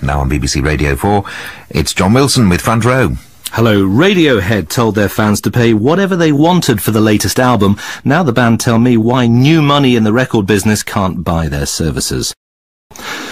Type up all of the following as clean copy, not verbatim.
Now on BBC Radio 4, it's John Wilson with Front Row. Hello. Radiohead told their fans to pay whatever they wanted for the latest album. Now the band tell me why new money in the record business can't buy their services.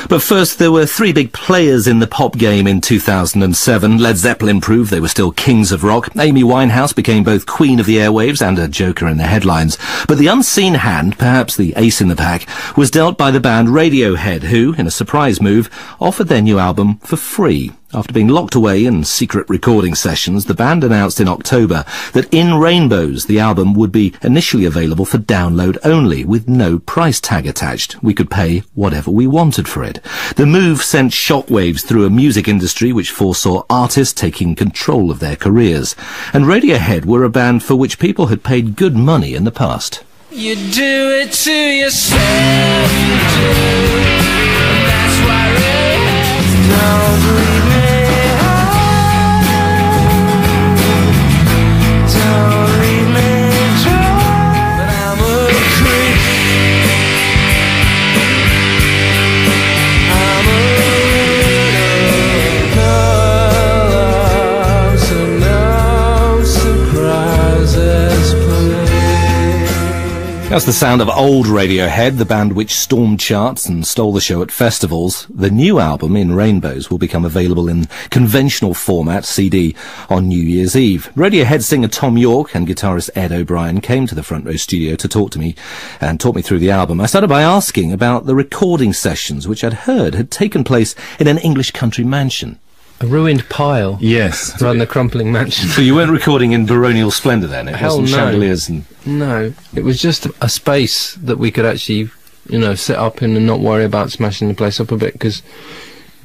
But first, there were three big players in the pop game in 2007. Led Zeppelin proved they were still kings of rock. Amy Winehouse became both queen of the airwaves and a joker in the headlines. But the unseen hand, perhaps the ace in the pack, was dealt by the band Radiohead, who, in a surprise move, offered their new album for free. After being locked away in secret recording sessions, the band announced in October that In Rainbows, the album, would be initially available for download only, with no price tag attached. We could pay whatever we wanted for it. The move sent shockwaves through a music industry which foresaw artists taking control of their careers. And Radiohead were a band for which people had paid good money in the past. You do it to yourself, you do. And that's why Radiohead don't leave me. That's the sound of old Radiohead, the band which stormed charts and stole the show at festivals. The new album, In Rainbows, will become available in conventional format, CD, on New Year's Eve. Radiohead singer Thom and guitarist Ed O'Brien came to the Front Row studio to talk to me and talk me through the album. I started by asking about the recording sessions, which I'd heard had taken place in an English country mansion. A ruined pile. Yes. Rather than a crumpling mansion. So you weren't recording in baronial splendour then? It wasn't chandeliers and... No. It was just a space that we could actually, set up in and not worry about smashing the place up a bit, because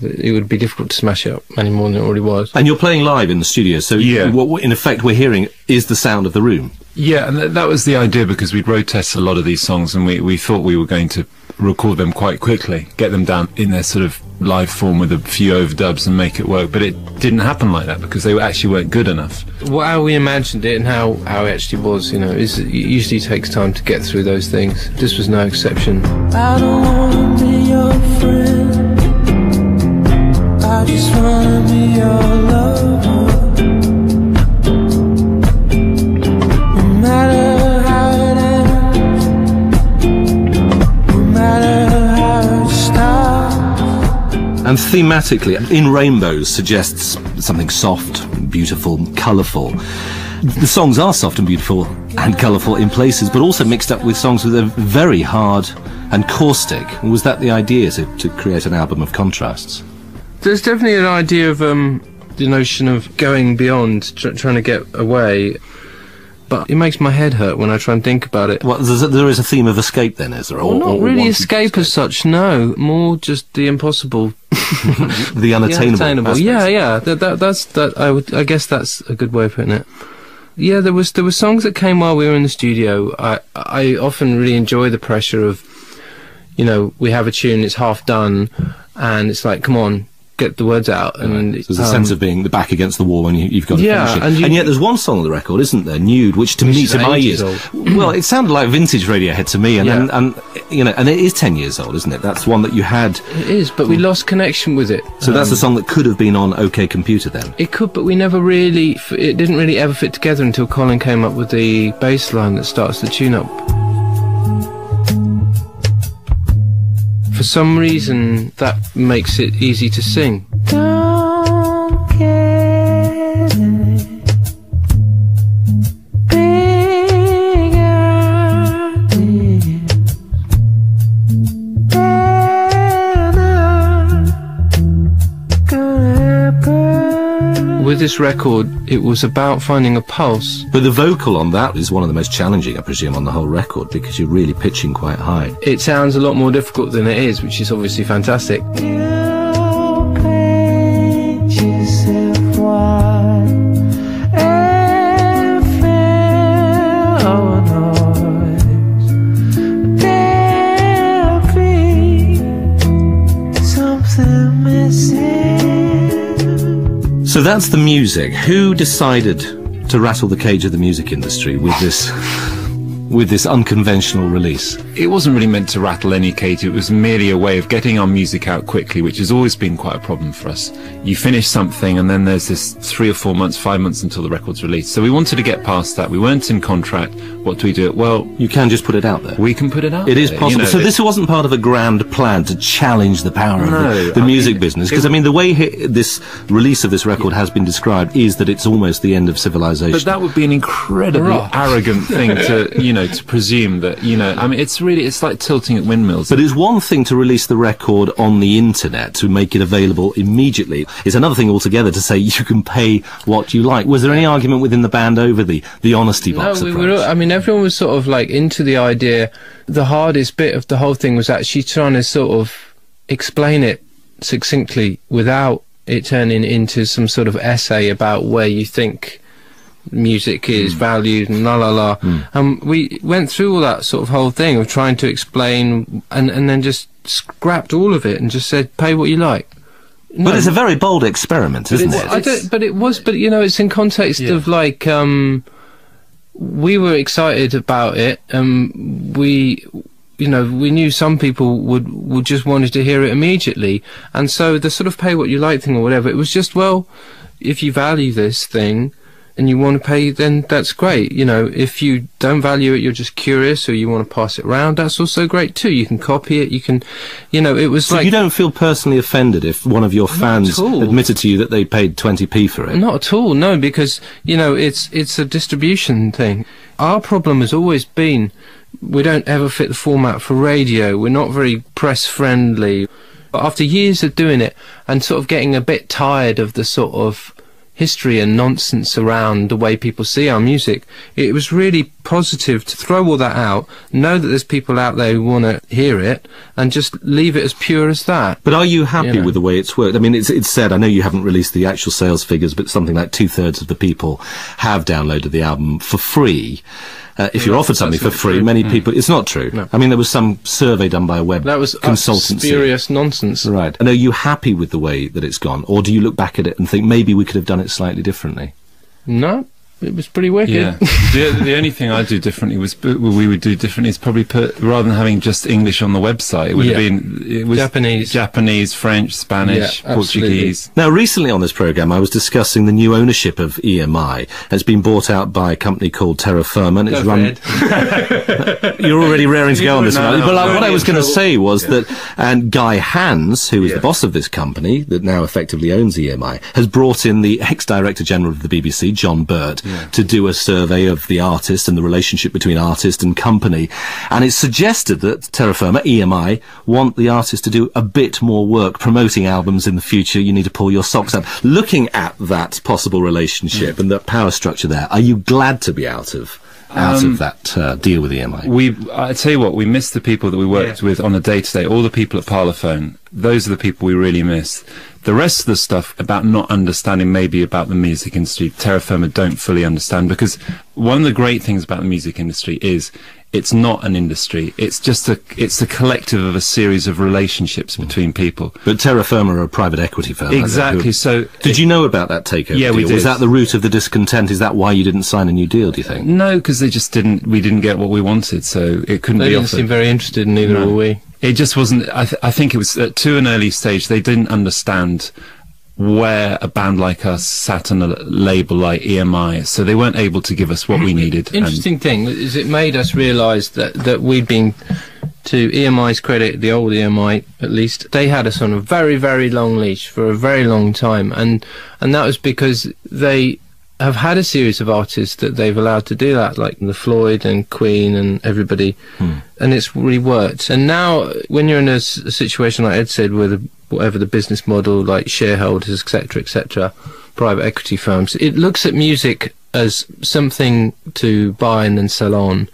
it would be difficult to smash it up any more than it already was. And you're playing live in the studio, so yeah. What in effect we're hearing is the sound of the room. Yeah, and that was the idea, because we'd road test a lot of these songs, and we thought we were going to record them quite quickly, get them down in their sort of live form with a few overdubs and make it work. But it didn't happen like that, because they actually weren't good enough. How we imagined it and how it actually was, it usually takes time to get through those things. This was no exception. I don't wanna be your friend, I just wanna be your lover. No matter how it ends, no matter how it starts. And thematically, In Rainbows suggests something soft, beautiful, colourful. The songs are soft and beautiful and colourful in places, but also mixed up with songs that are very hard and caustic. Was that the idea, to create an album of contrasts? There's definitely an idea of the notion of going beyond, trying to get away, but it makes my head hurt when I try and think about it. Well, there is a theme of escape then, is there? Well, not really escape as such, no. More just the impossible. The unattainable. Yeah. I guess that's a good way of putting it. Yeah, there were songs that came while we were in the studio. I often really enjoy the pressure of, we have a tune, it's half done, and it's like, come on, get the words out. And so there's a sense of being the back against the wall, and you've got to finish it. And yet there's one song on the record, isn't there, Nude, which to me, to my ears, well, it sounded like vintage Radiohead to me, and it is 10 years old, isn't it? That's one that you had. It is, but we lost connection with it. So that's the song that could have been on OK Computer then? It could, but we never really, it didn't really ever fit together until Colin came up with the bass line that starts the tune up. For some reason, that makes it easy to sing. Don't get it. Big ideas. They're not gonna happen. With this record, it was about finding a pulse. But the vocal on that is one of the most challenging, I presume, on the whole record, because you're really pitching quite high. It sounds a lot more difficult than it is, which is obviously fantastic. You paint yourself wide and feel noise. There'll be something missing. So that's the music. Who decided to rattle the cage of the music industry with this with this unconventional release? It wasn't really meant to rattle any cage. It was merely a way of getting our music out quickly, which has always been quite a problem for us. You finish something and then there's this 3 or 4 months, 5 months until the record's released. So we wanted to get past that. We weren't in contract. What do we do? Well, You can just put it out there. we can put it out. It is there, possible. you know, So this wasn't part of a grand plan to challenge the power of No, the I music mean, business? Because, I mean, the way this release of this record has been described is that it's almost the end of civilization. But that would be an incredibly arrogant thing to, to presume that, I mean, it's like tilting at windmills. But it's one thing to release the record on the internet, to make it available immediately. It's another thing altogether to say you can pay what you like. Was there any argument within the band over the honesty box No, approach? I mean, everyone was sort of like into the idea. The hardest bit of the whole thing was actually trying to sort of explain it succinctly without it turning into some sort of essay about where you think music is valued and la la la. And we went through all that sort of whole thing of trying to explain and then just scrapped all of it and just said, pay what you like. But it's a very bold experiment, isn't it? It's in context of like, we were excited about it. We knew some people would just wanted to hear it immediately. And so the sort of pay what you like thing or whatever, it was just, well, if you value this thing and you want to pay, then that's great. If you don't value it, you're just curious or you want to pass it around, that's also great too. You can copy it, you can, it was So like... you don't feel personally offended if one of your fans admitted to you that they paid 20p for it? Not at all, no, because, it's a distribution thing. Our problem has always been, we don't ever fit the format for radio, we're not very press-friendly. But after years of doing it, and sort of getting a bit tired of the sort of history and nonsense around the way people see our music, it was really positive to throw all that out, know that there's people out there who want to hear it, and just leave it as pure as that. But are you happy with the way it's worked? I mean, it's said, I know you haven't released the actual sales figures, but something like 2/3 of the people have downloaded the album for free. If you're offered something for free, many people... It's not true. No. I mean, there was some survey done by a web That was consultancy. spurious nonsense. Right. And are you happy with the way that it's gone? Or do you look back at it and think maybe we could have done it slightly differently? No, it was pretty wicked. Yeah. the only thing I'd do differently we would do differently is probably put, rather than having just English on the website, it would have been Japanese, French, Spanish, Yeah, Portuguese. Now, recently on this programme, I was discussing the new ownership of EMI. It's been bought out by a company called Terra Firma, and it's run... You're already raring to go on this one. But what I was going to say was that, and Guy Hans, who is the boss of this company, that now effectively owns EMI, has brought in the ex-Director General of the BBC, John Burt, to do a survey of the artist and the relationship between artist and company. And it's suggested that Terra Firma, EMI, want the artist to do a bit more work promoting albums in the future. You need to pull your socks up. Looking at that possible relationship and that power structure there, are you glad to be out of that deal with EMI? I tell you what, we miss the people that we worked with on a day-to-day. All the people at Parlophone, those are the people we really miss. The rest of the stuff about not understanding maybe about the music industry, Terra Firma don't fully understand, because one of the great things about the music industry is it's not an industry. It's just it's the collective of a series of relationships between people. But Terra Firma are a private equity firm. Exactly. So did you know about that takeover Yeah, deal? we did. Was that the root of the discontent? Is that why you didn't sign a new deal, do you think? No, because we didn't get what we wanted, so it couldn't They be didn't offered. seem very interested, neither were we. It just wasn't. I think it was to an early stage. They didn't understand where a band like us sat on a label like EMI, so they weren't able to give us what we needed. Interesting thing is it made us realise that we'd been, to EMI's credit, the old EMI at least, they had us on a very, very long leash for a very long time, and that was because they have had a series of artists that they've allowed to do that, like the Floyd and Queen and everybody, and it's really worked. And now, when you're in a situation like Ed said, where whatever the business model, like shareholders, etc., private equity firms, it looks at music as something to buy and then sell on,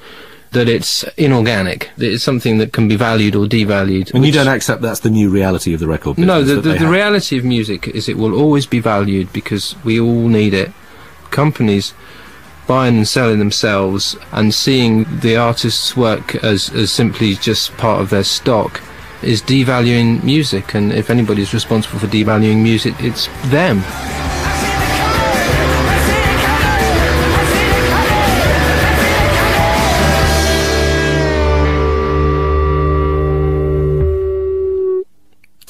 that it's inorganic, that it's something that can be valued or devalued. And you don't accept that's the new reality of the record business? No, the reality of music is it will always be valued because we all need it. Companies buying and selling themselves and seeing the artist's work as simply just part of their stock is devaluing music, and if anybody's responsible for devaluing music, it's them.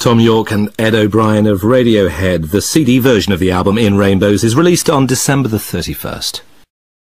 Thom Yorke and Ed O'Brien of Radiohead. The CD version of the album In Rainbows is released on December the 31st.